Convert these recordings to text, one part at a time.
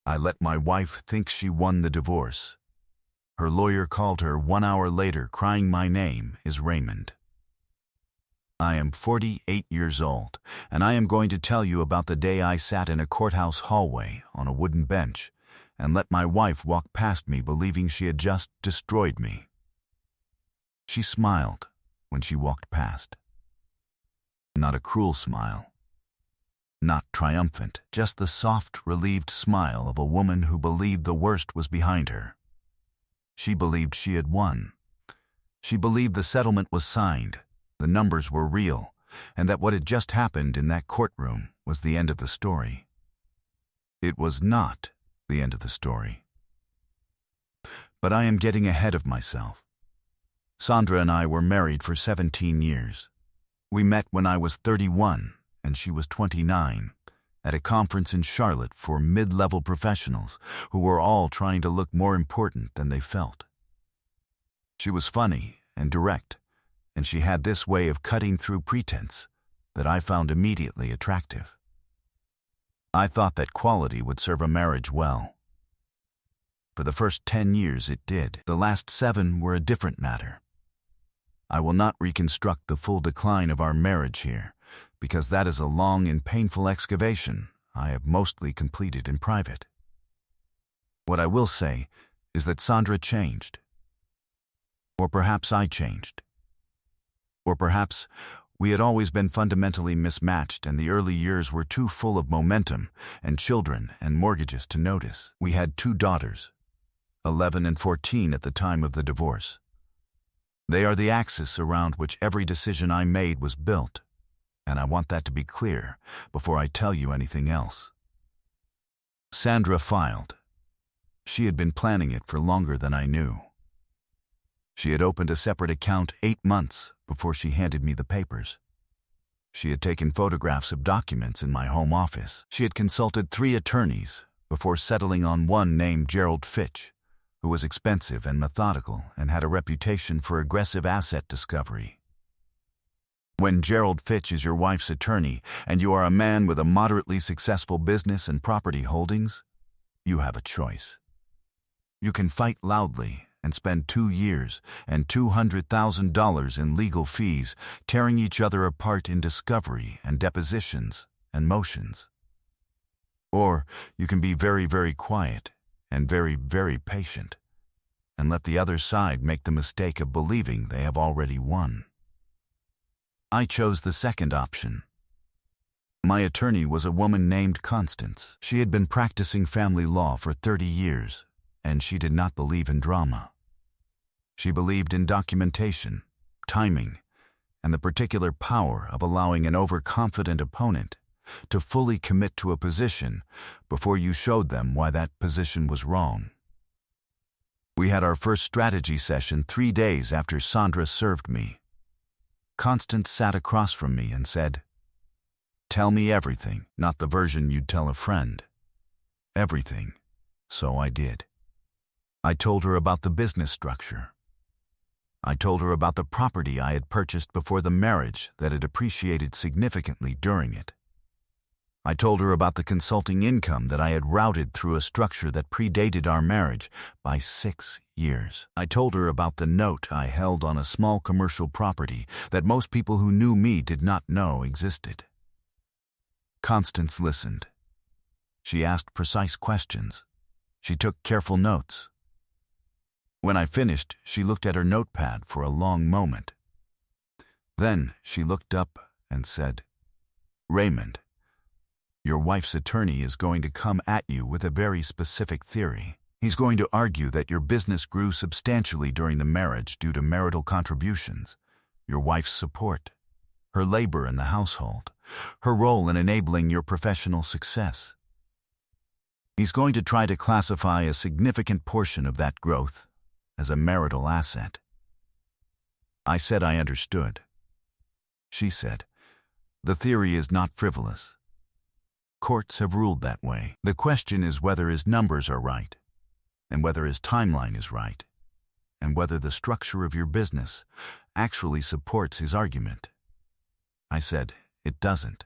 I let my wife think she won the divorce. Her lawyer called her 1 hour later crying my name is Raymond. I am 48 years old, and I am going to tell you about the day I sat in a courthouse hallway on a wooden bench and let my wife walk past me believing she had just destroyed me. She smiled when she walked past. Not a cruel smile. Not triumphant, just the soft, relieved smile of a woman who believed the worst was behind her. She believed she had won. She believed the settlement was signed, the numbers were real, and that what had just happened in that courtroom was the end of the story. It was not the end of the story. But I am getting ahead of myself. Sandra and I were married for 17 years. We met when I was 31 and she was 29 at a conference in Charlotte for mid-level professionals who were all trying to look more important than they felt. She was funny and direct, and she had this way of cutting through pretense that I found immediately attractive. I thought that quality would serve a marriage well. For the first 10 years it did. The last 7 were a different matter. I will not reconstruct the full decline of our marriage here, because that is a long and painful excavation I have mostly completed in private. What I will say is that Sandra changed. Or perhaps I changed. Or perhaps we had always been fundamentally mismatched and the early years were too full of momentum and children and mortgages to notice. We had 2 daughters, 11 and 14 at the time of the divorce. They are the axis around which every decision I made was built, and I want that to be clear before I tell you anything else. Sandra filed. She had been planning it for longer than I knew. She had opened a separate account 8 months before she handed me the papers. She had taken photographs of documents in my home office. She had consulted 3 attorneys before settling on one named Gerald Fitch, who was expensive and methodical and had a reputation for aggressive asset discovery. When Gerald Fitch is your wife's attorney and you are a man with a moderately successful business and property holdings, you have a choice. You can fight loudly and spend 2 years and $200,000 in legal fees tearing each other apart in discovery and depositions and motions. Or you can be very, very quiet and very, very patient and let the other side make the mistake of believing they have already won. I chose the second option. My attorney was a woman named Constance. She had been practicing family law for 30 years, and she did not believe in drama. She believed in documentation, timing, and the particular power of allowing an overconfident opponent to fully commit to a position before you showed them why that position was wrong. We had our first strategy session 3 days after Sandra served me. Constance sat across from me and said, "Tell me everything, not the version you'd tell a friend. Everything." So I did. I told her about the business structure. I told her about the property I had purchased before the marriage that had appreciated significantly during it. I told her about the consulting income that I had routed through a structure that predated our marriage by 6 years. I told her about the note I held on a small commercial property that most people who knew me did not know existed. Constance listened. She asked precise questions. She took careful notes. When I finished, she looked at her notepad for a long moment. Then she looked up and said, "Raymond, your wife's attorney is going to come at you with a very specific theory. He's going to argue that your business grew substantially during the marriage due to marital contributions, your wife's support, her labor in the household, her role in enabling your professional success. He's going to try to classify a significant portion of that growth as a marital asset." I said I understood. She said, "The theory is not frivolous. Courts have ruled that way. The question is whether his numbers are right, and whether his timeline is right, and whether the structure of your business actually supports his argument." I said, "It doesn't."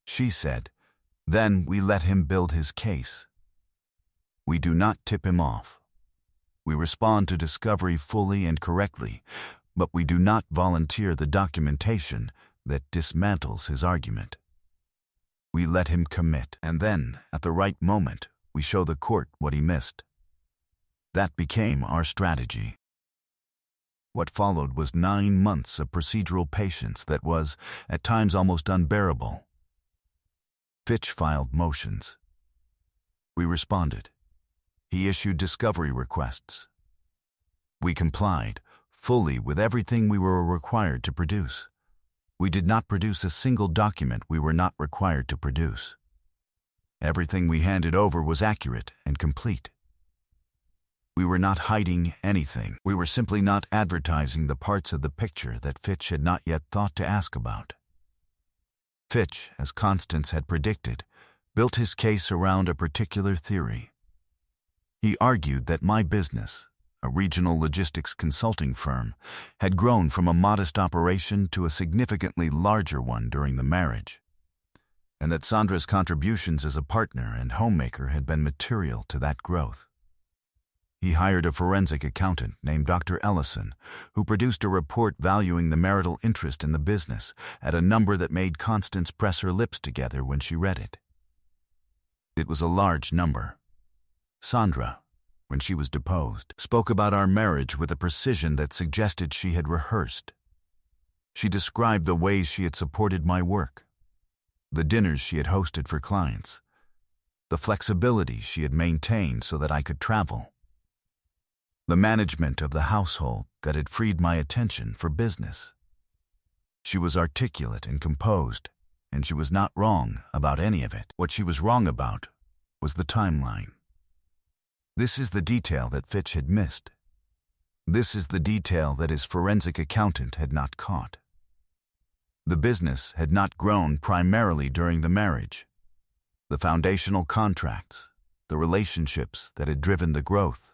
She said, "Then we let him build his case. We do not tip him off. We respond to discovery fully and correctly, but we do not volunteer the documentation that dismantles his argument. We let him commit, and then, at the right moment, we show the court what he missed. That became our strategy. What followed was 9 months of procedural patience that was, at times, almost unbearable. Fitch filed motions. We responded. He issued discovery requests. We complied fully with everything we were required to produce. We did not produce a single document we were not required to produce. Everything we handed over was accurate and complete. We were not hiding anything. We were simply not advertising the parts of the picture that Fitch had not yet thought to ask about. Fitch, as Constance had predicted, built his case around a particular theory. He argued that my business, a regional logistics consulting firm, had grown from a modest operation to a significantly larger one during the marriage, and that Sandra's contributions as a partner and homemaker had been material to that growth. He hired a forensic accountant named Dr. Ellison, who produced a report valuing the marital interest in the business at a number that made Constance press her lips together when she read it. It was a large number. Sandra, when she was deposed, spoke about our marriage with a precision that suggested she had rehearsed. She described the ways she had supported my work, the dinners she had hosted for clients, the flexibility she had maintained so that I could travel, the management of the household that had freed my attention for business. She was articulate and composed, and she was not wrong about any of it. What she was wrong about was the timeline. This is the detail that Fitch had missed. This is the detail that his forensic accountant had not caught. The business had not grown primarily during the marriage. The foundational contracts, the relationships that had driven the growth,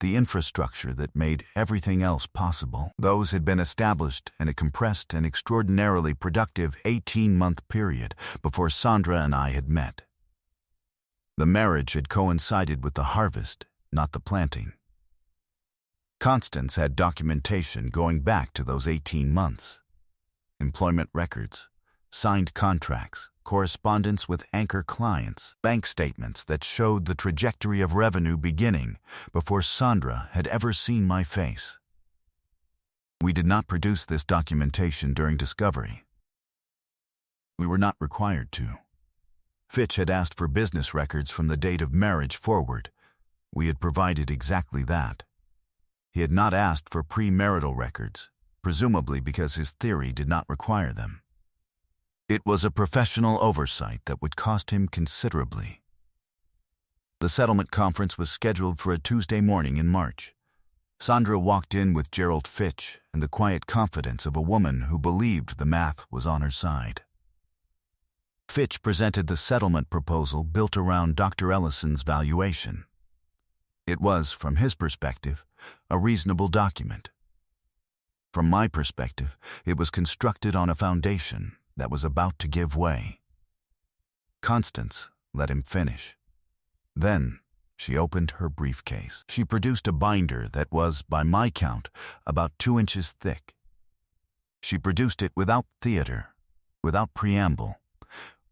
the infrastructure that made everything else possible, those had been established in a compressed and extraordinarily productive 18-month period before Sandra and I had met. The marriage had coincided with the harvest, not the planting. Constance had documentation going back to those 18 months. Employment records, signed contracts, correspondence with anchor clients, bank statements that showed the trajectory of revenue beginning before Sandra had ever seen my face. We did not produce this documentation during discovery. We were not required to. Fitch had asked for business records from the date of marriage forward. We had provided exactly that. He had not asked for premarital records, presumably because his theory did not require them. It was a professional oversight that would cost him considerably. The settlement conference was scheduled for a Tuesday morning in March. Sandra walked in with Gerald Fitch and the quiet confidence of a woman who believed the math was on her side. Fitch presented the settlement proposal built around Dr. Ellison's valuation. It was, from his perspective, a reasonable document. From my perspective, it was constructed on a foundation that was about to give way. Constance let him finish. Then she opened her briefcase. She produced a binder that was, by my count, about 2 inches thick. She produced it without theater, without preamble,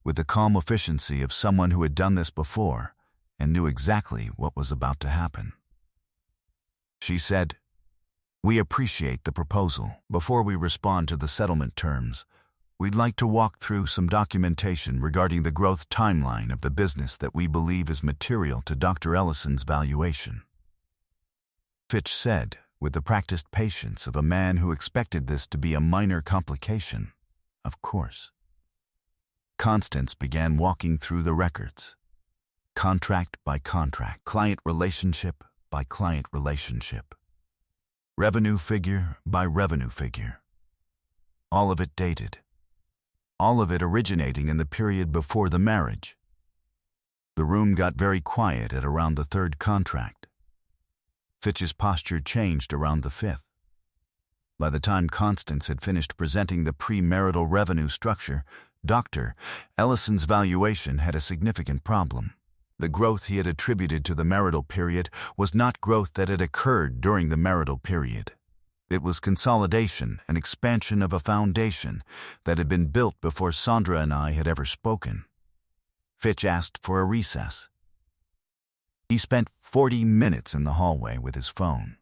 with the calm efficiency of someone who had done this before and knew exactly what was about to happen. She said, "We appreciate the proposal. Before we respond to the settlement terms, we'd like to walk through some documentation regarding the growth timeline of the business that we believe is material to Dr. Ellison's valuation." Fitch said, with the practiced patience of a man who expected this to be a minor complication, "Of course." Constance began walking through the records, contract by contract, client relationship by client relationship, revenue figure by revenue figure. All of it dated. All of it originating in the period before the marriage. The room got very quiet at around the 3rd contract. Fitch's posture changed around the 5th. By the time Constance had finished presenting the premarital revenue structure, Dr. Ellison's valuation had a significant problem. The growth he had attributed to the marital period was not growth that had occurred during the marital period. It was consolidation and expansion of a foundation that had been built before Sandra and I had ever spoken. Fitch asked for a recess. He spent 40 minutes in the hallway with his phone.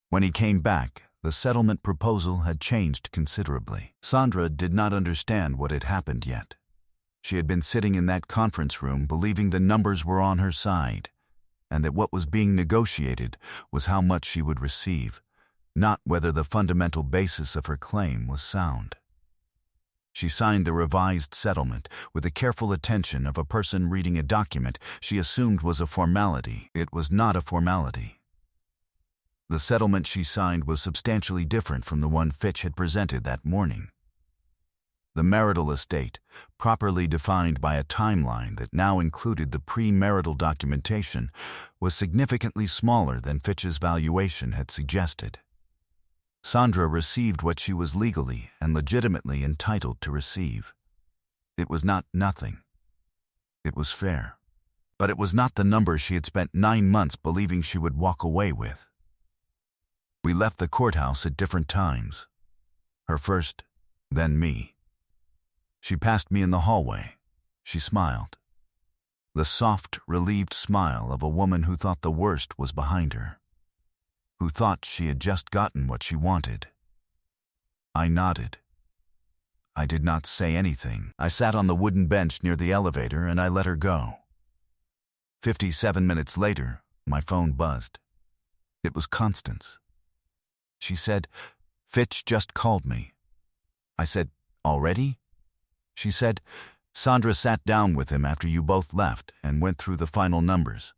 When he came back, the settlement proposal had changed considerably. Sandra did not understand what had happened yet. She had been sitting in that conference room believing the numbers were on her side, and that what was being negotiated was how much she would receive, not whether the fundamental basis of her claim was sound. She signed the revised settlement with the careful attention of a person reading a document she assumed was a formality. It was not a formality. The settlement she signed was substantially different from the one Fitch had presented that morning. The marital estate, properly defined by a timeline that now included the pre-marital documentation, was significantly smaller than Fitch's valuation had suggested. Sandra received what she was legally and legitimately entitled to receive. It was not nothing. It was fair. But it was not the number she had spent 9 months believing she would walk away with. We left the courthouse at different times. Her first, then me. She passed me in the hallway. She smiled. The soft, relieved smile of a woman who thought the worst was behind her, who thought she had just gotten what she wanted. I nodded. I did not say anything. I sat on the wooden bench near the elevator and I let her go. 57 minutes later, my phone buzzed. It was Constance. She said, "Fitch just called me." I said, "Already?" She said, "Sandra sat down with him after you both left and went through the final numbers.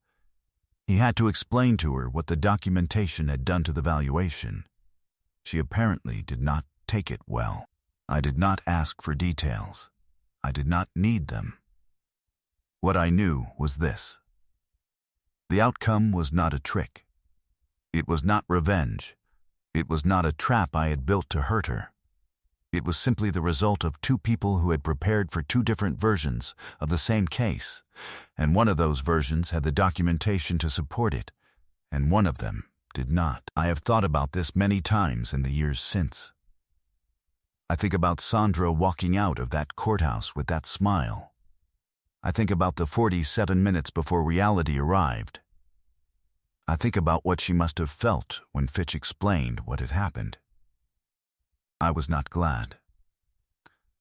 He had to explain to her what the documentation had done to the valuation. She apparently did not take it well. I did not ask for details. I did not need them. What I knew was this. The outcome was not a trick. It was not revenge. It was not a trap I had built to hurt her. It was simply the result of two people who had prepared for two different versions of the same case, and one of those versions had the documentation to support it, and one of them did not. I have thought about this many times in the years since. I think about Sandra walking out of that courthouse with that smile. I think about the 47 minutes before reality arrived. I think about what she must have felt when Fitch explained what had happened. I was not glad.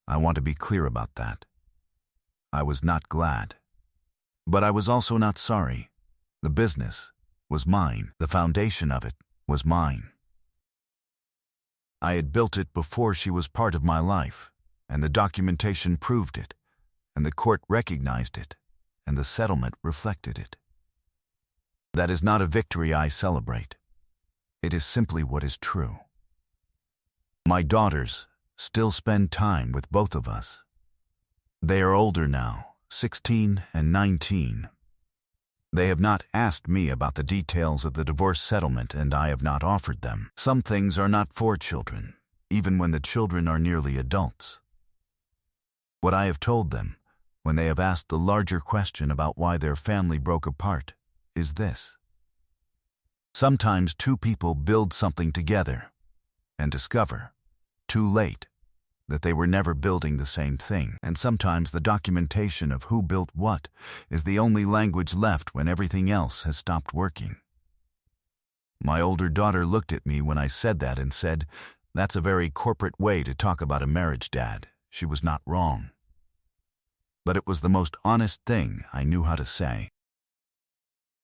I want to be clear about that. I was not glad. But I was also not sorry. The business was mine. The foundation of it was mine. I had built it before she was part of my life, and the documentation proved it, and the court recognized it, and the settlement reflected it. That is not a victory I celebrate. It is simply what is true. My daughters still spend time with both of us. They are older now, 16 and 19. They have not asked me about the details of the divorce settlement, and I have not offered them. Some things are not for children, even when the children are nearly adults. What I have told them, when they have asked the larger question about why their family broke apart, is this. Sometimes two people build something together and discover, too late, that they were never building the same thing. And sometimes the documentation of who built what is the only language left when everything else has stopped working. My older daughter looked at me when I said that and said, "That's a very corporate way to talk about a marriage, Dad." She was not wrong. But it was the most honest thing I knew how to say.